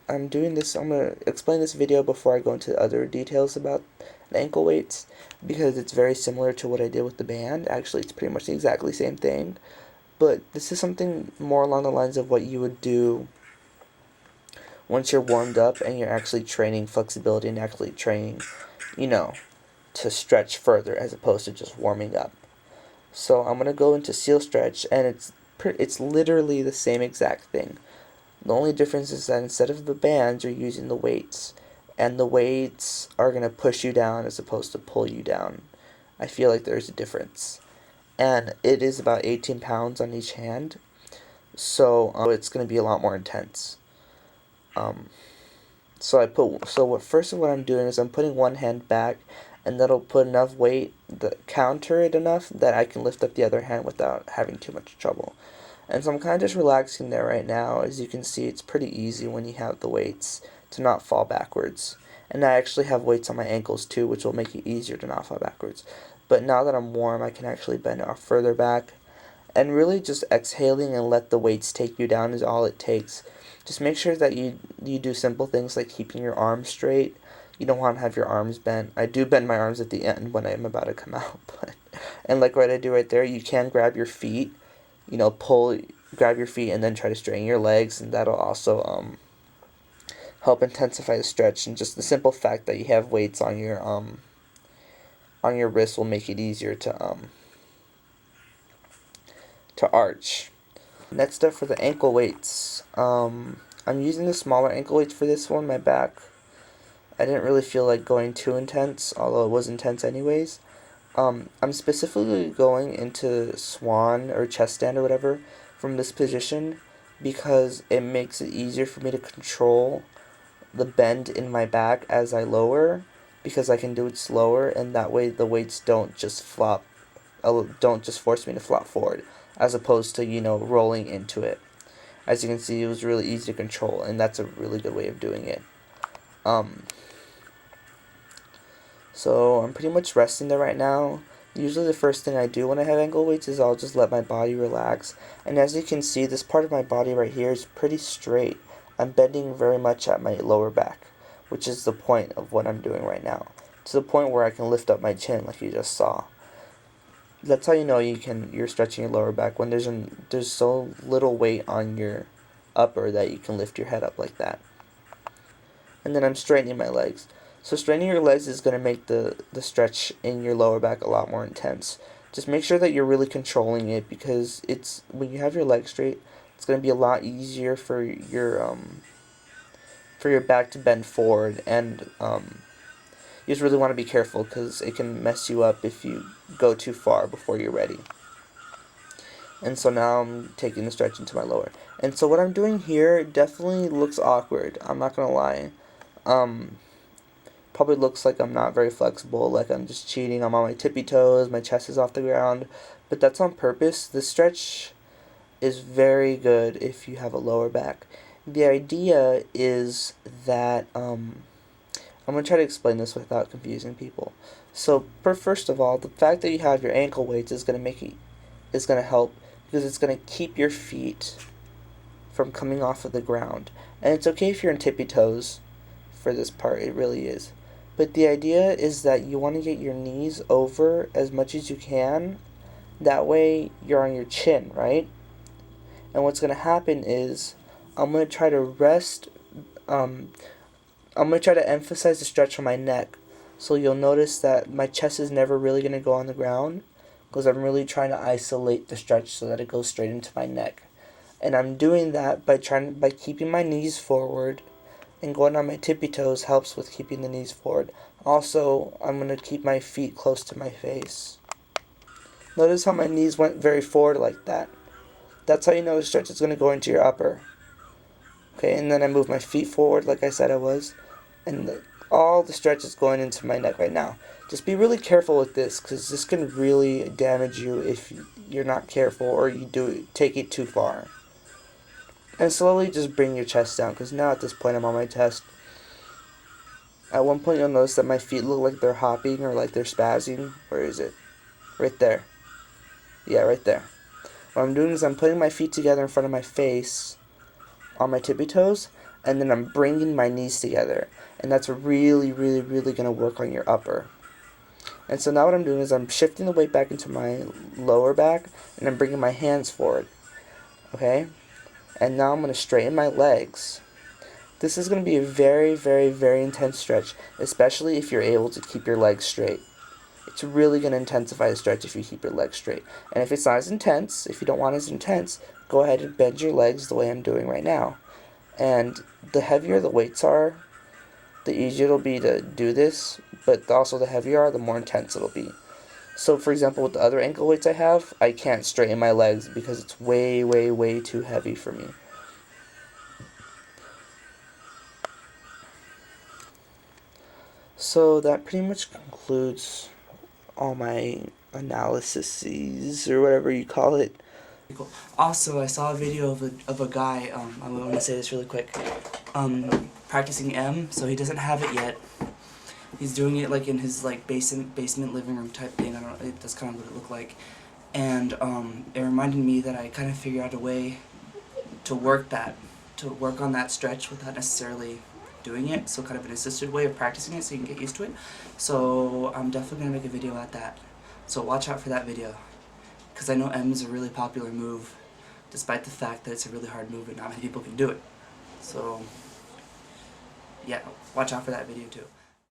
I'm doing this, I'm going to explain this video before I go into other details about the ankle weights, because it's very similar to what I did with the band. Actually, it's pretty much the exactly same thing, but this is something more along the lines of what you would do once you're warmed up and you're actually training flexibility and actually training, you know, to stretch further as opposed to just warming up. So I'm going to go into seal stretch, and it's literally the same exact thing. The only difference is that instead of the bands, you're using the weights, and the weights are going to push you down as opposed to pull you down. I feel like there's a difference. And it is about 18 pounds on each hand, so it's going to be a lot more intense. What I'm doing is I'm putting one hand back, and that'll put enough weight that counter it enough that I can lift up the other hand without having too much trouble. And so I'm kind of just relaxing there right now. As you can see, it's pretty easy when you have the weights to not fall backwards. And I actually have weights on my ankles too, which will make it easier to not fall backwards. But now that I'm warm, I can actually bend off further back. And really just exhaling and let the weights take you down is all it takes. Just make sure that you do simple things like keeping your arms straight. You don't want to have your arms bent. I do bend my arms at the end when I'm about to come out. And like what I do right there, you can grab your feet, grab your feet and then try to straighten your legs, and that'll also help intensify the stretch. And just the simple fact that you have weights on your wrist will make it easier to arch. Next up for the ankle weights, I'm using the smaller ankle weights for this one. My back, I didn't really feel like going too intense, although it was intense anyways. I'm specifically going into swan or chest stand or whatever from this position because it makes it easier for me to control the bend in my back as I lower, because I can do it slower, and that way the weights don't just force me to flop forward, as opposed to, rolling into it. As you can see, it was really easy to control, and that's a really good way of doing it. So I'm pretty much resting there right now. Usually the first thing I do when I have ankle weights is I'll just let my body relax. And as you can see, this part of my body right here is pretty straight. I'm bending very much at my lower back, which is the point of what I'm doing right now, to the point where I can lift up my chin like you just saw. That's how you know you're stretching your lower back, when there's so little weight on your upper that you can lift your head up like that. And then I'm straightening my legs. So straightening your legs is going to make the stretch in your lower back a lot more intense. Just make sure that you're really controlling it, because when you have your legs straight, it's going to be a lot easier for your back to bend forward, and you just really want to be careful because it can mess you up if you go too far before you're ready. And so now I'm taking the stretch into my lower. And so what I'm doing here definitely looks awkward, I'm not going to lie. Probably looks like I'm not very flexible, like I'm just cheating. I'm on my tippy toes, my chest is off the ground, but that's on purpose. The stretch is very good if you have a lower back. The idea is that I'm going to try to explain this without confusing people. So first of all, the fact that you have your ankle weights is going to help, because it's going to keep your feet from coming off of the ground. And it's okay if you're in tippy toes for this part, it really is. But the idea is that you want to get your knees over as much as you can. That way you're on your chin, right? And what's going to happen is I'm going to try to I'm going to try to emphasize the stretch on my neck. So you'll notice that my chest is never really going to go on the ground, because I'm really trying to isolate the stretch so that it goes straight into my neck. And I'm doing that by keeping my knees forward, and going on my tippy toes helps with keeping the knees forward. Also, I'm going to keep my feet close to my face. Notice how my knees went very forward like that. That's how you know the stretch is going to go into your upper. Okay, and then I move my feet forward like I said I was. And all the stretch is going into my neck right now. Just be really careful with this, because this can really damage you if you're not careful or you take it too far. And slowly just bring your chest down, because now at this point I'm on my chest. At one point you'll notice that my feet look like they're hopping or like they're spazzing. Where is it? Right there. Yeah, right there. What I'm doing is I'm putting my feet together in front of my face on my tippy toes, and then I'm bringing my knees together, and that's really, really, really going to work on your upper. And so now what I'm doing is I'm shifting the weight back into my lower back, and I'm bringing my hands forward, okay? And now I'm going to straighten my legs. This is going to be a very, very, very intense stretch, especially if you're able to keep your legs straight. It's really going to intensify the stretch if you keep your legs straight. And if it's not as intense, if you don't want it as intense, go ahead and bend your legs the way I'm doing right now. And the heavier the weights are, the easier it'll be to do this, but also the heavier are, the more intense it'll be. So for example, with the other ankle weights I have, I can't straighten my legs because it's way, way, way too heavy for me. So that pretty much concludes all my analyses, or whatever you call it. Also, I saw a video of a guy, I want to say this really quick, practicing M, so he doesn't have it yet. He's doing it like in his like basement living room type thing. I don't know, that's kind of what it looked like. And it reminded me that I kind of figured out a way to work on that stretch without necessarily doing it, so kind of an assisted way of practicing it so you can get used to it. So I'm definitely going to make a video at that. So watch out for that video, because I know M is a really popular move, despite the fact that it's a really hard move and not many people can do it. So yeah, watch out for that video too.